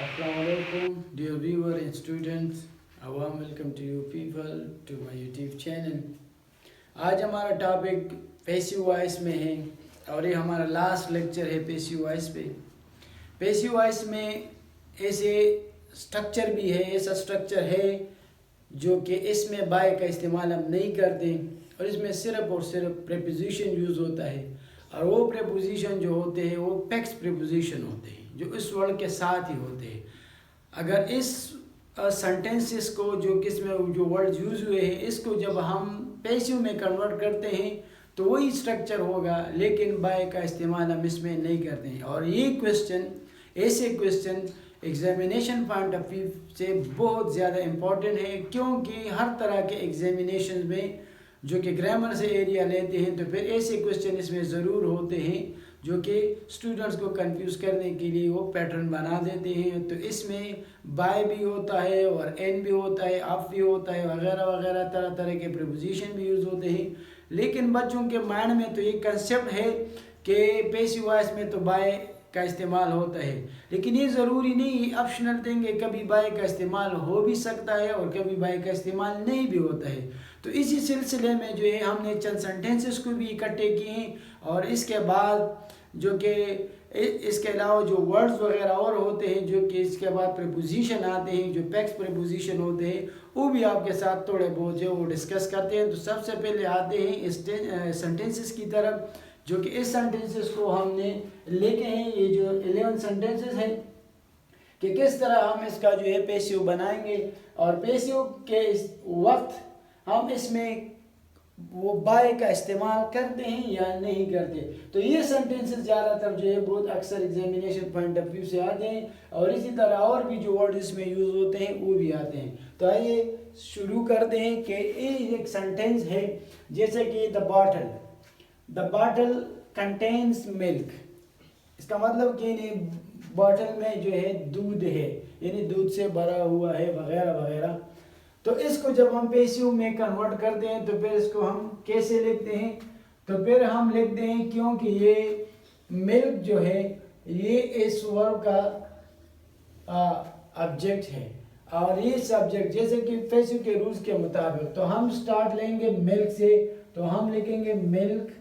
Assalamualaikum, dear viewer and students. A warm welcome to you people to my YouTube channel. आज हमारा topic passive voice में है और ये हमारा लास्ट लेक्चर है पैसिव वॉइस पे। पैसिव वॉइस में ऐसे स्ट्रक्चर भी है, ऐसा स्ट्रक्चर है जो कि इसमें बाय का इस्तेमाल हम नहीं करते और इसमें सिर्फ और सिर्फ प्रेपोजिशन यूज़ होता है और वो प्रेपोजिशन जो होते हैं वो पेक्स प्रेपोजिशन होते हैं जो इस वर्ड के साथ ही होते हैं। अगर इस सेंटेंसेस को जो किसमें जो वर्ड यूज़ हुए हैं इसको जब हम पैसिव में कन्वर्ट करते हैं तो वही स्ट्रक्चर होगा, लेकिन बाय का इस्तेमाल हम इसमें नहीं करते हैं। और ये क्वेश्चन ऐसे question examination point of view से बहुत ज़्यादा इम्पोर्टेंट है, क्योंकि हर तरह के एग्जामिनेशन में जो कि ग्रामर से एरिया लेते हैं तो फिर ऐसे क्वेश्चन इसमें ज़रूर होते हैं जो कि स्टूडेंट्स को कंफ्यूज करने के लिए वो पैटर्न बना देते हैं। तो इसमें बाय भी होता है और एन भी होता है, अफ भी होता है, वगैरह वगैरह तरह तरह के प्रीपोजिशन भी यूज़ होते हैं। लेकिन बच्चों के माइंड में तो ये कंसेप्ट है कि पैसिव वॉइस में तो बाय का इस्तेमाल होता है, लेकिन ये ज़रूरी नहीं, ऑप्शनल थिंग है। कभी बाय का इस्तेमाल हो भी सकता है और कभी बाय का इस्तेमाल नहीं भी होता है। तो इसी सिलसिले में जो है हमने चंद सेंटेंसेस को भी इकट्ठे किए हैं और इसके बाद जो कि इसके अलावा जो वर्ड्स वगैरह और होते हैं जो कि इसके बाद प्रीपोजिशन आते हैं, जो पेक्स प्रीपोजिशन होते हैं, वो भी आपके साथ थोड़े बहुत जो वो डिस्कस करते हैं। तो सबसे पहले आते हैं इस सेंटेंसेस की तरफ, जो कि इस सेंटेंसेस को हमने लेके हैं, ये जो 11 सेंटेंसेस हैं कि किस तरह हम इसका जो है पैसिव बनाएंगे और पैसिव के इस वक्त हम इसमें वो बाय का इस्तेमाल करते हैं या नहीं करते। तो ये सेंटेंसेस ज़्यादातर जो है बहुत अक्सर एग्जामिनेशन पॉइंट ऑफ व्यू से आते हैं और इसी तरह और भी जो वर्ड इसमें यूज़ होते हैं वो भी आते हैं। तो आइए शुरू करते हैं कि एक सेंटेंस है जैसे कि द बॉटल कंटेन्स मिल्क। इसका मतलब कि बॉटल में जो है दूध है, यानी दूध से भरा हुआ है वगैरह वगैरह। तो इसको जब हम पैसिव में कन्वर्ट करते हैं तो फिर इसको हम कैसे लिखते हैं, तो फिर हम लिखते हैं क्योंकि ये मिल्क जो है ये इस वर्ब का ऑब्जेक्ट है और ये सब्जेक्ट, जैसे कि पैसिव के रूल्स के मुताबिक तो हम स्टार्ट लेंगे मिल्क से, तो हम लिखेंगे मिल्क।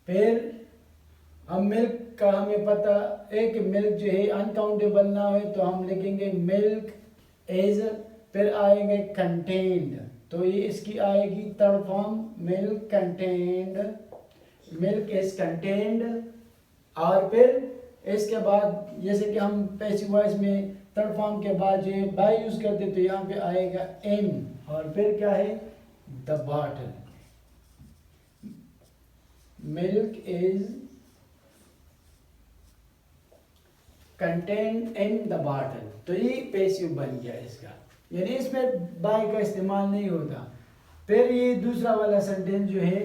फिर हम मिल्क का हमें पता है कि मिल्क जो है अनकाउंटेबल ना हो तो हम लिखेंगे मिल्क एज, फिर आएंगे कंटेन्ड, तो ये इसकी आएगी third form milk contained, milk is contained. और फिर इसके बाद जैसे कि हम पैसिव वॉइस में थर्ड फॉर्म के बाद जो है बाय यूज करते तो यहाँ पे आएगा इन और फिर क्या है the bottle, milk is contained in the bottle. तो ये पैसिव बन गया इसका, यानी इसमें बाय का इस्तेमाल नहीं होता। फिर ये दूसरा वाला सेंटेंस जो है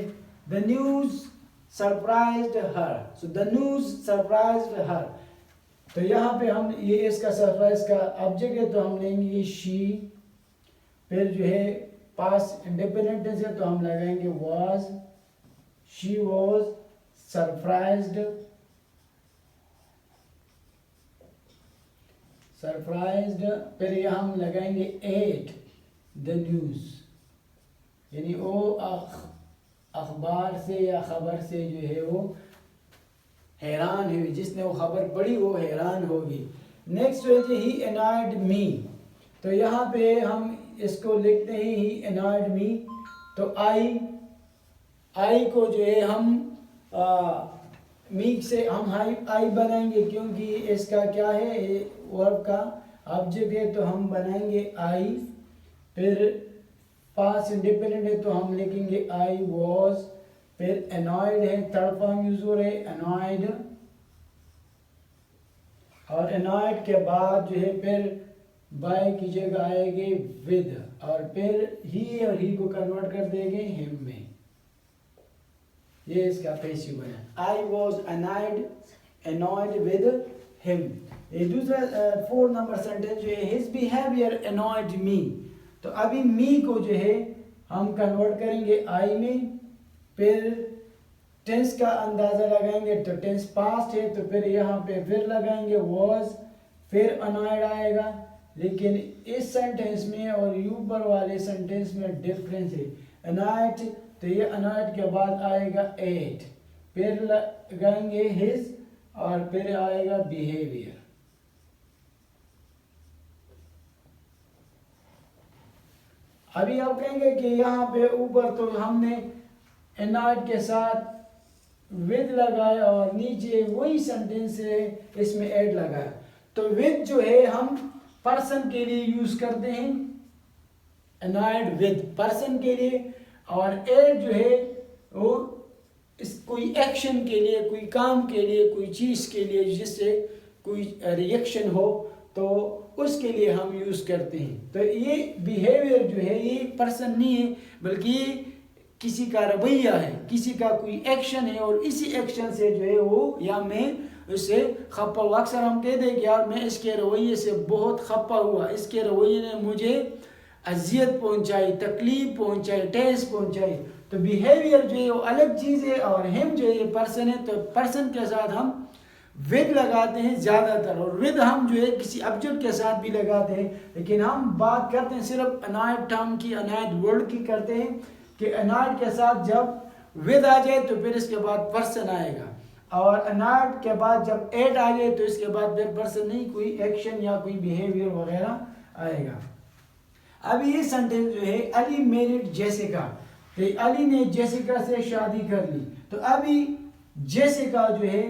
the news surprised her, so the news surprised her. तो यहाँ पे हम ये इसका सरप्राइज का ऑब्जेक्ट है तो हम लेंगे ये शी। फिर जो है पास्ट इंडिपेंडेंट टेंस है तो हम लगाएंगे was, she was surprised, surprised. फिर यहाँ हम लगाएंगे एट द न्यूज़, यानी वो अखबार से या खबर से जो है वो हैरान हुई, जिसने वो खबर पढ़ी वो हैरान होगी। नेक्स्ट है ही एनॉयड मी, तो यहाँ पे हम इसको लिखते हैं ही एनॉयड मी। तो आई को जो है हम मी से हम आई बनाएंगे क्योंकि इसका क्या है वर्ब का ऑब्जेक्ट है तो हम बनाएंगे आई। फिर पास्ट इंडिपेंडेंट है तो हम लिखेंगे आई वॉज। फिर एनॉयड है थर्ड फॉर्म यूज हो रहे एनॉयड, और एनॉयड के बाद जो है फिर बाय की जगह आएगी विद और फिर ही और ही को कन्वर्ट कर देंगे हिम में। ये इसका पैसिव बना I was annoyed with him. ये दूसरा 4 नंबर सेंटेंस जो है हिज बिहेवियर annoyed मी, तो अभी मी को जो है हम कन्वर्ट करेंगे आई में। फिर टेंस का अंदाज़ा लगाएंगे तो टेंस पास्ट है, तो फिर यहाँ पे फिर लगाएंगे was, फिर अनॉयड आएगा। लेकिन इस सेंटेंस में और ऊपर वाले सेंटेंस में डिफरेंस है। अनॉयड, तो ये अनॉयड के बाद आएगा एट, फिर लगाएंगे हिज और फिर आएगा बिहेवियर। अभी आप कहेंगे कि यहाँ पे ऊपर तो हमने अनॉयड के साथ विद लगाया और नीचे वही सेंटेंस है इसमें एड लगाया। तो विद जो है हम पर्सन के लिए यूज करते हैं, अनॉयड विद पर्सन के लिए, और एड जो है वो कोई एक्शन के लिए, कोई काम के लिए, कोई चीज के लिए जिससे कोई रिएक्शन हो तो उसके लिए हम यूज करते हैं। तो ये बिहेवियर जो है ये पर्सन नहीं है बल्कि किसी का रवैया है, किसी का कोई एक्शन है और इसी एक्शन से जो है वो या मैं उससे खपा हुआ। अक्सर हम कह दें कि यार मैं इसके रवैये से बहुत खपा हुआ, इसके रवैये ने मुझे अजियत पहुंचाई, तकलीफ पहुंचाई, ठेस पहुंचाई। तो बिहेवियर जो है वो अलग चीज़ है और हम जो है पर्सन है, तो पर्सन के साथ हम विद लगाते हैं ज़्यादातर, और विद हम जो है किसी ऑब्जेक्ट के साथ भी लगाते हैं। लेकिन हम बात करते हैं सिर्फ अनॉयड टर्म की, अनॉयड वर्ड की करते हैं कि अनॉयड के साथ जब विद आ जाए तो फिर इसके बाद पर्सन आएगा, और अनॉयड के बाद जब एड आ जाए तो इसके बाद फिर पर्सन नहीं, कोई एक्शन या कोई बिहेवियर वगैरह आएगा। अभी ये सेंटेंस जो है अली मैरिड जेसिका, तो अली ने जेसिका से शादी कर ली। तो अभी जेसिका जो है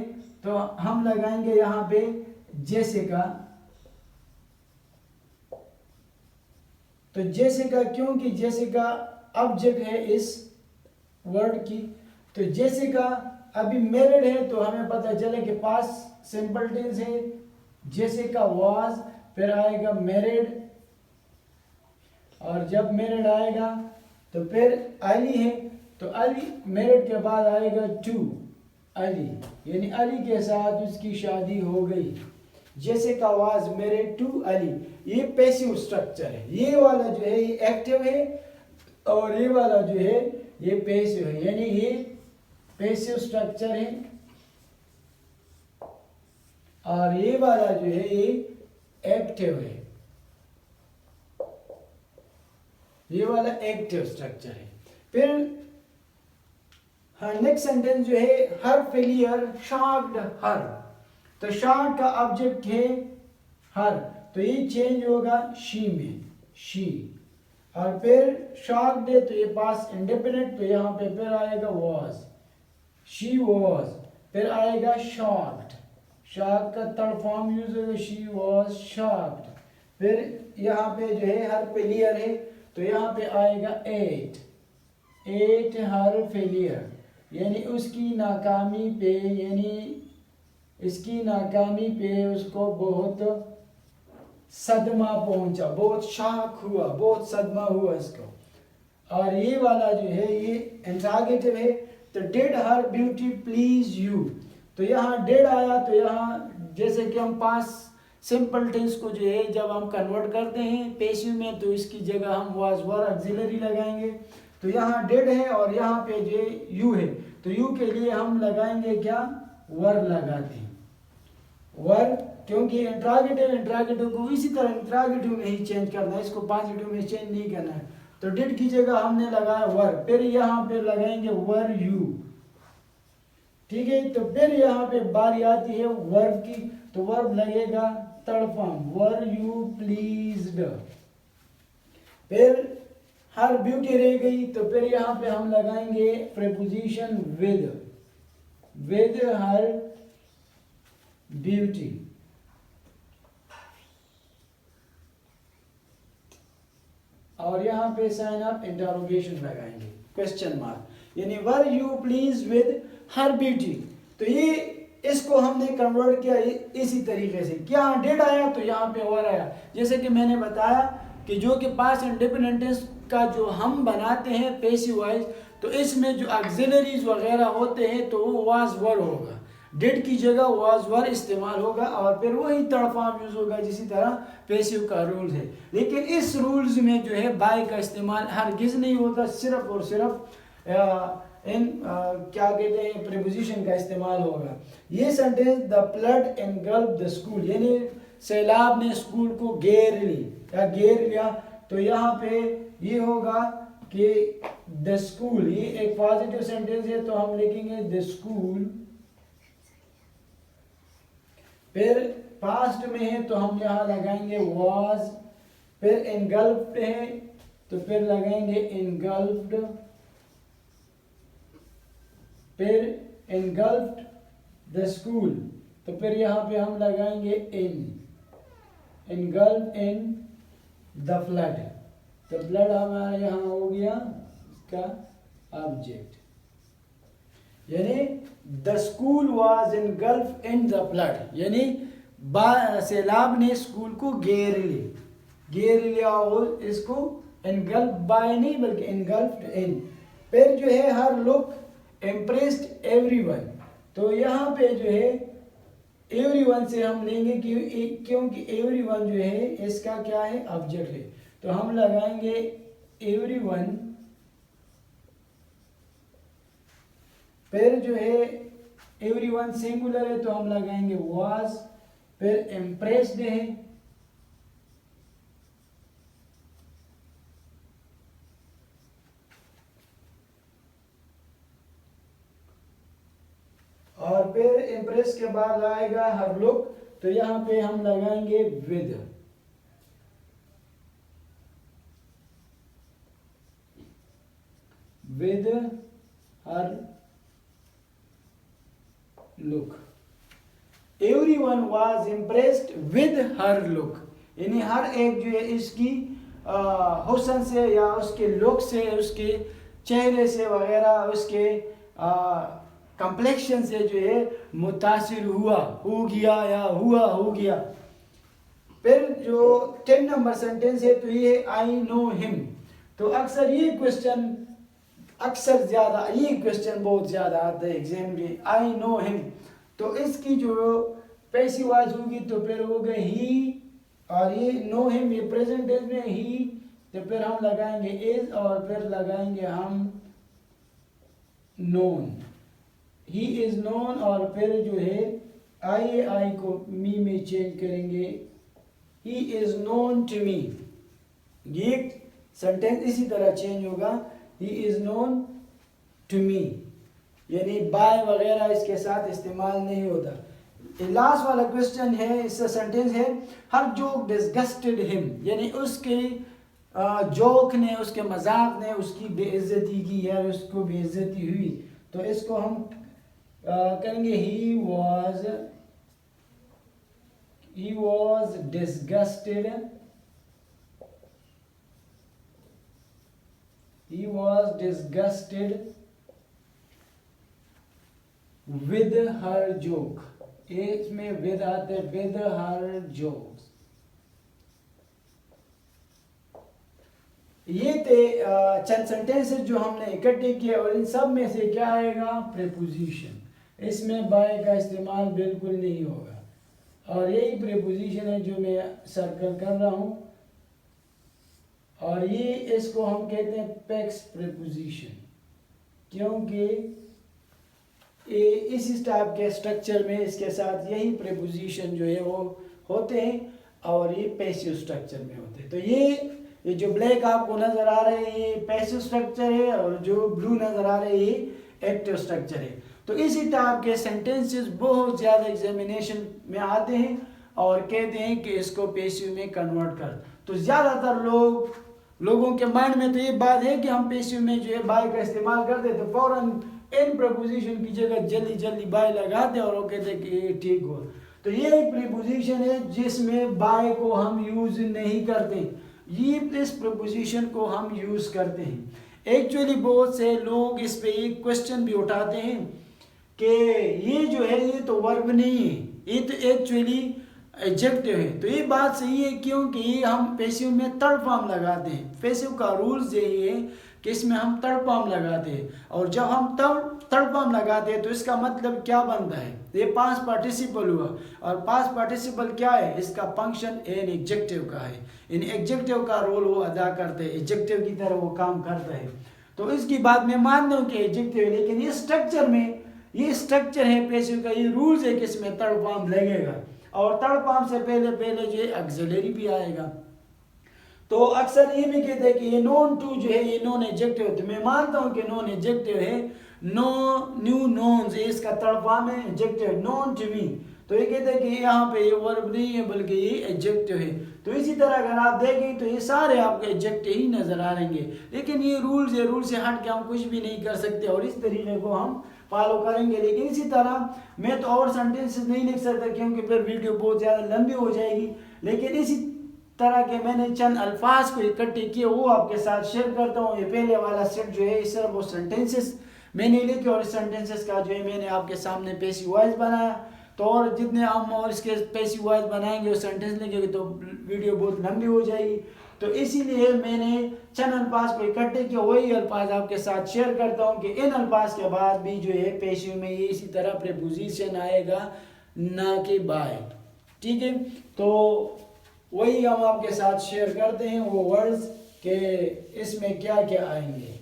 तो हम लगाएंगे यहाँ पे जेसिका। तो जेसिका क्योंकि जेसिका ऑब्जेक्ट है इस वर्ड की, तो जेसिका अभी मैरिड है तो हमें पता चले कि पास सिंपल टेंस है, जेसिका वाज, फिर आएगा मैरिड, और जब मैरिड आएगा तो फिर अली है, तो अली मैरिड के बाद आएगा टू अली, यानी अली के साथ उसकी शादी हो गई। Jessica was married to Ali, ये पैसिव स्ट्रक्चर है। ये वाला जो है ये एक्टिव है और ये वाला जो है ये पैसिव है, यानी ये पैसिव स्ट्रक्चर है और ये वाला जो है ये एक्टिव है, ये वाला एक्टिव स्ट्रक्चर है। फिर नेक्स्ट सेंटेंस जो है हर फेलियर शॉक्ड हर, तो शॉक्ड का ऑब्जेक्ट है हर, तो ये चेंज होगा शी में, शी, और फिर शॉक्ड है तो ये पास इंडेफिनिट, तो यहाँ पे फिर आएगा वाज, शी वाज, फिर आएगा शॉक्ड, शॉक्ड का थर्ड फॉर्म यूज होगा शी वाज शॉक्ड। फिर यहाँ पे जो है हर फेलियर है तो यहाँ पे आएगा एट, एट हर फेलियर, यानी उसकी नाकामी पे, यानी इसकी नाकामी पे उसको बहुत सदमा पहुंचा, बहुत शॉक हुआ, बहुत सदमा हुआ इसको। और ये वाला जो है ये इंट्रोगेटिव है, तो did her beauty please you, तो यहाँ डिड आया तो यहाँ जैसे कि हम पास सिंपल टेंस को जो है जब हम कन्वर्ट करते हैं पैसिव में तो इसकी जगह हम वाज वर ऑक्सिलरी लगाएंगे। तो यहाँ डिड है और यहाँ पे जो यू है, तो यू के लिए हम लगाएंगे क्या, वर लगाते हैं, वर, क्योंकि इंट्रोगेटिव को इसी तरह इंट्रोगेटिव में ही चेंज करना है, इसको पॉजिटिव में चेंज नहीं करना है। तो डिड की जगह हमने लगाया वर, फिर यहाँ पे लगाएंगे वर यू, ठीक है। तो फिर यहाँ पे बारी आती है वर्ब की, तो वर्ब लगेगा third form, were you pleased. फिर हर ब्यूटी रह गई तो फिर यहाँ पे हम लगाएंगे preposition with, with her beauty. और यहाँ पे साइन अप इंटरोगेशन लगाएंगे, क्वेश्चन मार्क, यानी were you please with her beauty. तो ये इसको हमने कन्वर्ट किया इसी तरीके से, क्या डिड आया तो यहाँ पे वर आया। जैसे कि मैंने बताया कि जो कि पास्ट इंडिपेंडेंट टेंस का जो हम बनाते हैं पैसिव वॉइस, तो इसमें जो ऑक्सिलरीज वगैरह होते हैं तो वो वाज वर होगा, डिड की जगह वाज वर इस्तेमाल होगा और फिर वही थर्ड फॉर्म यूज होगा जिसी तरह पैसिव का रूल है। लेकिन इस रूल्स में जो है बाय का इस्तेमाल हरगिज नहीं होता, सिर्फ और सिर्फ क्या कहते हैं प्रीपोजिशन का इस्तेमाल होगा। ये sentence the flood engulf the school, यानी सैलाब ने स्कूल को घेर ली या घेर लिया, तो यहाँ पे ये होगा कि द स्कूल, ये एक पॉजिटिव सेंटेंस है तो हम लिखेंगे द स्कूल। फिर पास्ट में है तो हम यहाँ लगाएंगे वाज, फिर एनगल्फ्ड है तो फिर लगाएंगे एनगल्फ्ड, फिर एनगल्फ्ड द स्कूल तो फिर यहाँ पे हम लगाएंगे एनगल्फ्ड इन द फ्लड, तो फ्लड हमारा यहाँ हो गया इसका ऑब्जेक्ट, यानी the school was engulfed in the flood, यानी सैलाब ने स्कूल को घेर लिया और इसको एनगल्फ बाय नहीं बल्कि एनगल्फ्ड इन। फिर जो है हर लुक इम्प्रेस्ड एवरीवन, तो यहाँ पे जो है एवरीवन से हम लेंगे क्योंकि एवरीवन जो है इसका क्या है ऑब्जेक्ट है, तो हम लगाएंगे एवरीवन। फिर जो है एवरीवन सिंगुलर है तो हम लगाएंगे वाज, फिर इम्प्रेस्ड है, और फिर इम्प्रेस के बाद आएगा हर लुक, तो यहाँ पे हम लगाएंगे with her look. Everyone was impressed with her look, यानी हर एक जो है इसकी हुस्न से या उसके लुक से, उसके चेहरे से वगैरह, उसके कम्प्लेक्शन से जो है मुतासिर हो गया। फिर जो 10 नंबर सेंटेंस है तो ये आई नो हिम, तो अक्सर ये क्वेश्चन बहुत ज़्यादा आता है एग्जाम में, आई नो हिम, तो इसकी जो पैसिव वॉइस होगी तो फिर हो गए ही, और ये नो हिम ये प्रेजेंट टेंस में ही, तो फिर हम लगाएंगे इज और फिर लगाएंगे हम नोन, ही इज नोन, और फिर जो है आई को मी में चेंज करेंगे, he is known to me, ये सेंटेंस इसी तरह चेंज होगा, he is known to me, यानी बाय वगैरह इसके साथ इस्तेमाल नहीं होता। लास्ट वाला क्वेश्चन है, इसका सेंटेंस है हर जोक डिस्गस्टेड हिम, यानी उसके जोक ने, उसके मजाक ने उसकी बेइज्जती की या उसको बेइज्जती हुई, तो इसको हम करेंगे ही was disgusted, he was disgusted with her joke, इसमें with आते with her jokes। ये थे चंद सेंटेंसेस जो हमने इकट्ठे किए, और इन सब में से क्या आएगा प्रीपोजिशन, इसमें बाय का इस्तेमाल बिल्कुल नहीं होगा, और यही प्रीपोजिशन है जो मैं सर्कल कर रहा हूँ, और ये इसको हम कहते हैं पेक्स प्रीपोजिशन, क्योंकि इस टाइप के स्ट्रक्चर में इसके साथ यही प्रीपोजिशन जो है वो होते हैं, और ये पैसिव स्ट्रक्चर में होते हैं। तो ये जो ब्लैक आपको नजर आ रहे हैं ये पैसिव स्ट्रक्चर है, और जो ब्लू नजर आ रहे हैं ये एक्टिव स्ट्रक्चर है। तो इसी टाइप के सेंटेंसेस बहुत ज़्यादा एग्जामिनेशन में आते हैं और कहते हैं कि इसको पैसिव में कन्वर्ट कर, तो ज़्यादातर लोगों के माइंड में तो ये बात है कि हम पैसिव में जो है बाय का इस्तेमाल करते, तो फौरन इन प्रीपोजिशन की जगह जल्दी बाय लगाते और वो कहते हैं कि ये ठीक हो। तो ये प्रीपोजिशन है जिसमें बाय को हम यूज नहीं करते, ये इस प्रीपोजिशन को हम यूज करते हैं। एक्चुअली बहुत से लोग इस पे एक क्वेश्चन भी उठाते हैं कि ये जो है ये तो वर्ब नहीं है, ये तो एक्चुअली एडजेक्टिव है। तो ये बात सही है, क्योंकि हम पैसिव में थर्ड फॉर्म लगाते हैं। पैसिव का रूल्स यही है कि इसमें हम थर्ड फॉर्म लगाते हैं, और जब हम थर्ड फॉर्म लगाते हैं तो इसका मतलब क्या बनता है, ये पास्ट पार्टिसिपल हुआ, और पास्ट पार्टिसिपल क्या है, इसका फंक्शन एन एडजेक्टिव का है, इन एडजेक्टिव का रोल वो अदा करते हैं, एडजेक्टिव की तरह वो काम करता है। तो इसकी बात मैं मानता हूँ कि एडजेक्टिव है, लेकिन ये स्ट्रक्चर में, ये स्ट्रक्चर है पैसिव का, ये रूल्स है कि इसमें थर्ड फॉर्म लगेगा और थर्ड फॉर्म से पहले पहले जो है ऑक्सिलरी भी आएगा। तो अक्सर ये भी कहते हैं कि ये नॉन टू जो है ये नॉन एडजेक्टिव है, तो मैं मानता हूँ कि नॉन एडजेक्टिव है। नो न्यू नॉन्स है, इसका थर्ड फॉर्म है एडजेक्टिव, नॉन टू मी। तो ये कहते हैं कि यहाँ पे ये वर्ब नहीं है बल्कि ये एडजेक्टिव है। तो इसी तरह अगर आप देखें तो ये सारे आपको एडजेक्टिव ही नजर आ रहेंगे, लेकिन ये रूल्स है, रूल से हट के हम कुछ भी नहीं कर सकते और इस तरीके को हम फॉलो करेंगे। लेकिन इसी तरह मैं तो और सेंटेंसेस नहीं लिख सकता क्योंकि फिर वीडियो बहुत ज़्यादा लंबी हो जाएगी, लेकिन इसी तरह के मैंने चंद अल्फाज को इकट्ठे किए वो आपके साथ शेयर करता हूँ। ये पहले वाला सेट जो है सिर्फ वो सेंटेंसेस मैंने लिखे और इस सेंटेंसेस का जो है मैंने आपके सामने पैसिव वॉइस बनाया। तो और जितने हम और इसके पैसिव वॉइस बनाएंगे और सेंटेंस लिखेंगे तो वीडियो बहुत लंबी हो जाएगी। तो इसीलिए मैंने चंद अल्फाज को इकट्ठे किया, वही अल्फाज आपके साथ शेयर करता हूँ कि इन अल्फाज के बाद भी जो है पैसिव में ये इसी तरह प्रीपोजिशन आएगा, ना कि बाय। ठीक है, तो वही हम आपके साथ शेयर करते हैं वो वर्ड्स के इसमें क्या क्या आएंगे।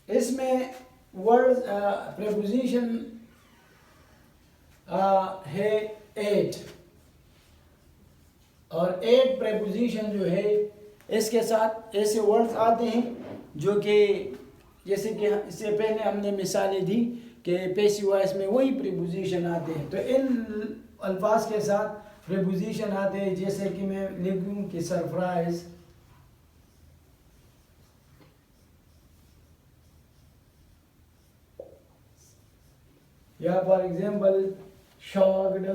इसमें वर्ड्स प्रीपोजिशन है 8 और 8 प्रीपोजिशन जो है इसके साथ ऐसे वर्ड्स आते हैं जो कि जैसे कि इससे पहले हमने मिसालें दी कि पैसिव वॉइस में वही प्रीपोजिशन आते हैं। तो इन अल्फाज के साथ प्रीपोजिशन आते हैं, जैसे कि मैं लिखूं कि सरप्राइज, या for example shocked,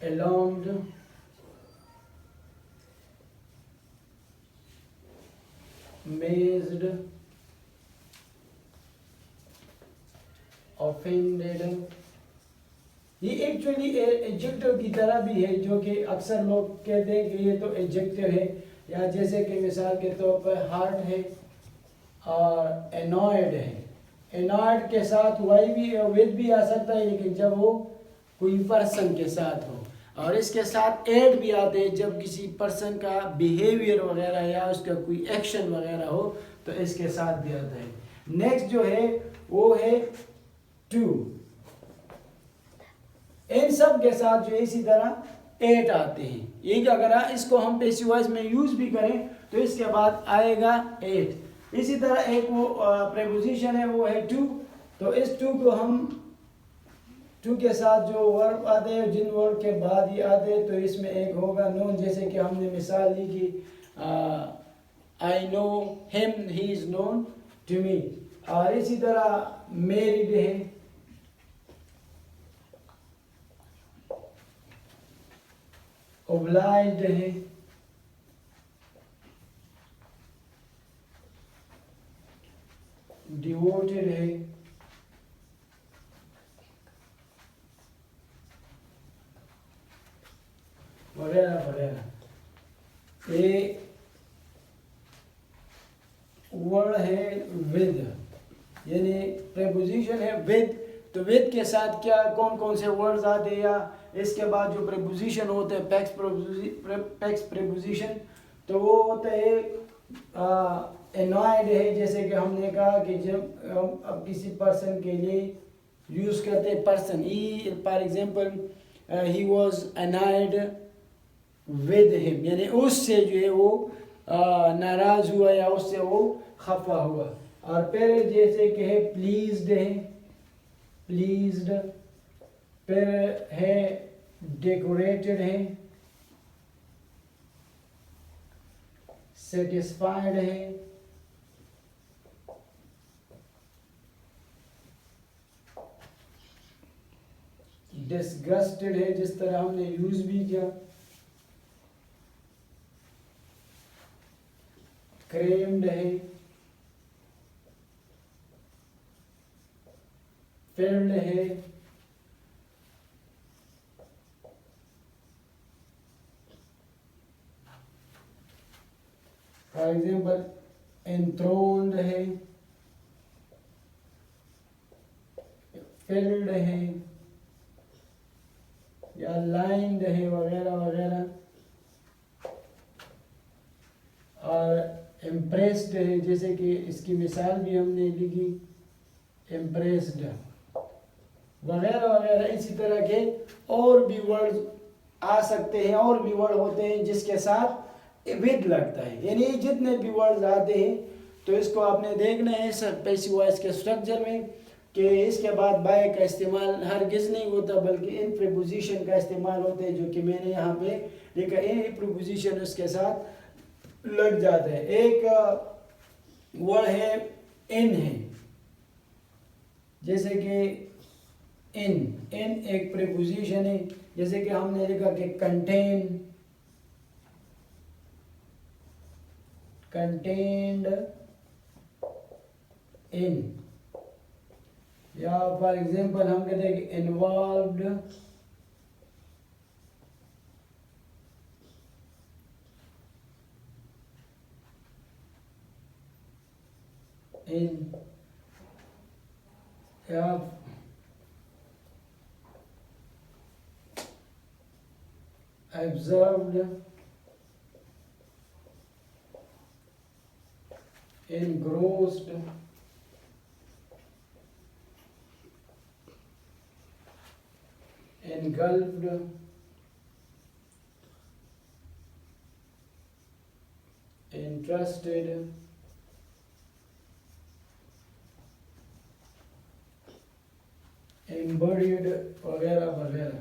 alarmed, amazed, offended। ये एक्चुअली एडजेक्टिव की तरह भी है जो कि अक्सर लोग कहते हैं कि ये तो एडजेक्टिव है, या जैसे कि मिसाल के तौर पर हार्ट है और एनॉयड है। एनॉयड के साथ वाई भी विद भी आ सकता है, लेकिन जब वो कोई पर्सन के साथ हो, और इसके साथ एड भी आते हैं जब किसी पर्सन का बिहेवियर वगैरह या उसका कोई एक्शन वगैरह हो तो इसके साथ भी आता है। नेक्स्ट जो है वो है टू, इन सब के साथ जो इसी तरह 8 आते हैं। एक अगर इसको हम पैसिव वॉइस में यूज भी करें तो इसके बाद आएगा 8। इसी तरह एक वो प्रीपोजिशन है वो है टू, तो इस टू को हम टू के साथ जो वर्ब आते हैं जिन वर्ब के बाद ये आते हैं तो इसमें एक होगा नोन, जैसे कि हमने मिसाल दी कि I know him, he is known to me. और इसी तरह मैरिड है, ओब्लाइज्ड है, डिवोटेड है, वगैरह वगैरह। ये वर्ड है विद, यानी प्रीपोजिशन है विद। तो विद के साथ क्या कौन कौन से वर्ड्स आते हैं, या इसके बाद जो प्रीपोजिशन होते हैं पैक्स प्रीपोजिशन, तो वो होता है एनॉयड है, जैसे कि हमने कहा कि जब हम अब किसी पर्सन के लिए यूज करते हैं person, he for example he was annoyed with him, यानी उससे जो है वो नाराज हुआ या उससे वो खफा हुआ। और फिर जैसे कि है प्लीज्ड है, प्लीज्ड, फिर है डेकोरेटेड है, सेटिस्फाइड है, डिसगस्टेड है, जिस तरह हमने यूज भी किया, क्रेम्ड है, फिल्ड है, फॉर एग्जाम्पल एंथ्रोन्ड है, फिल्ड है या लाइन्ड है वगैरह वगैरह, और इम्प्रेस्ड है, जैसे कि इसकी मिसाल भी हमने लिखी इम्प्रेस्ड वगैरह वगैरह। इसी तरह के और भी वर्ड आ सकते हैं, और भी वर्ड होते हैं जिसके साथ विद लगता है, यानी जितने भी वर्ड आते हैं तो इसको आपने देखना है पैसिव वॉइस के स्ट्रक्चर में कि इसके बाद बाय का इस्तेमाल हरगिज़ नहीं होता, बल्कि इन प्रीपोजिशन का इस्तेमाल होता है, जो कि मैंने यहाँ पे लिखा, इन प्रीपोजिशन उसके साथ लग जाता है। एक वर्ड है इन है, जैसे कि इन एक प्रीपोजिशन है, जैसे कि हमने लिखा कि कंटेन, कंटेन्ड इन, या फॉर एग्जांपल हम कहते हैं कि इन्वॉल्व्ड इन, या observed engrossed, engulfed, interested, embodied वगैरह वगैरह।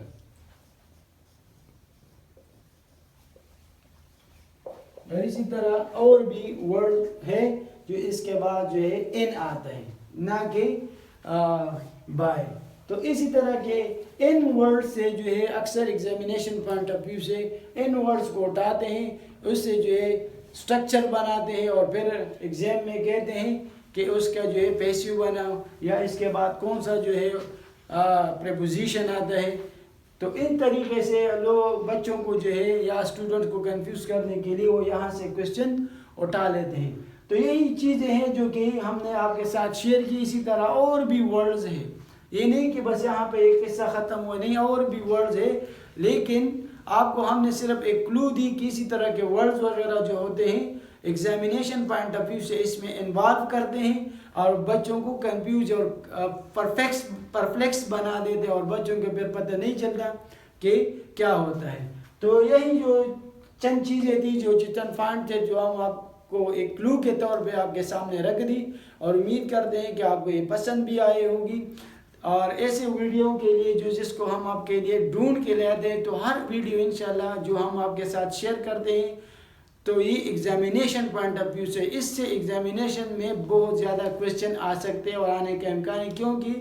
और इसी तरह और भी वर्ड है जो इसके बाद जो है इन आता है, ना कि बाय। तो इसी तरह के इन वर्ड से जो है अक्सर एग्जामिनेशन पॉइंट ऑफ व्यू से इन वर्ड्स को उठाते हैं, उससे जो है स्ट्रक्चर बनाते हैं और फिर एग्जाम में कहते हैं कि उसका जो है पैसिव बनाओ, या इसके बाद कौन सा जो है प्रीपोजिशन आता है। तो इन तरीके से लोग बच्चों को जो है या स्टूडेंट को कंफ्यूज करने के लिए वो यहाँ से क्वेश्चन उठा लेते हैं। तो यही चीज़ें हैं जो कि हमने आपके साथ शेयर की। इसी तरह और भी वर्ड्स हैं, ये नहीं कि बस यहाँ पे एक किस्सा ख़त्म हुआ, नहीं, और भी वर्ड्स है, लेकिन आपको हमने सिर्फ एक क्लू दी कि इसी तरह के वर्ड्स वगैरह जो होते हैं एग्जामिनेशन पॉइंट ऑफ व्यू से इसमें इन्वॉल्व करते हैं और बच्चों को कंफ्यूज और परप्लेक्स बना देते हैं और बच्चों के फिर पता नहीं चलता कि क्या होता है। तो यही जो चंद चीज़ें थी, जो चितन फांड थे, जो हम आपको एक क्लू के तौर पे आपके सामने रख दी, और उम्मीद करते हैं कि आपको ये पसंद भी आई होगी। और ऐसे वीडियो के लिए जो जिसको हम आपके लिए ढूंढ के लाते हैं, तो हर वीडियो इंशाल्लाह जो हम आपके साथ शेयर करते हैं, तो ये एग्जामिनेशन पॉइंट ऑफ व्यू से इससे एग्जामिनेशन में बहुत ज़्यादा क्वेश्चन आ सकते हैं और आने का इम्कान है, क्योंकि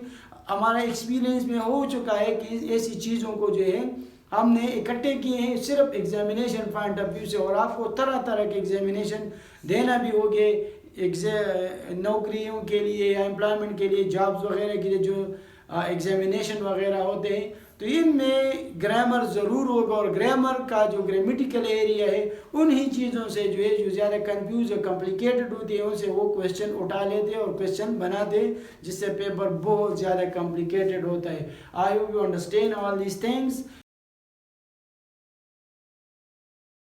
हमारा एक्सपीरियंस में हो चुका है कि ऐसी चीज़ों को जो है हमने इकट्ठे किए हैं सिर्फ एग्जामिनेशन पॉइंट ऑफ व्यू से, और आपको तरह तरह के एग्जामिनेशन देना भी होंगे नौकरियों के लिए या एम्प्लॉयमेंट के लिए, जॉब्स वगैरह के लिए जो एग्जामिनेशन वगैरह होते हैं। तो इनमें ग्रामर ज़रूर होगा, और ग्रामर का जो ग्रामेटिकल एरिया है उन्हीं चीज़ों से जो है जो ज़्यादा कंफ्यूज और कॉम्प्लिकेटेड होती है उनसे वो क्वेश्चन उठा लेते हैं और क्वेश्चन बनाते हैं, जिससे पेपर बहुत ज़्यादा कॉम्प्लिकेटेड होता है। I hope you understand all these things.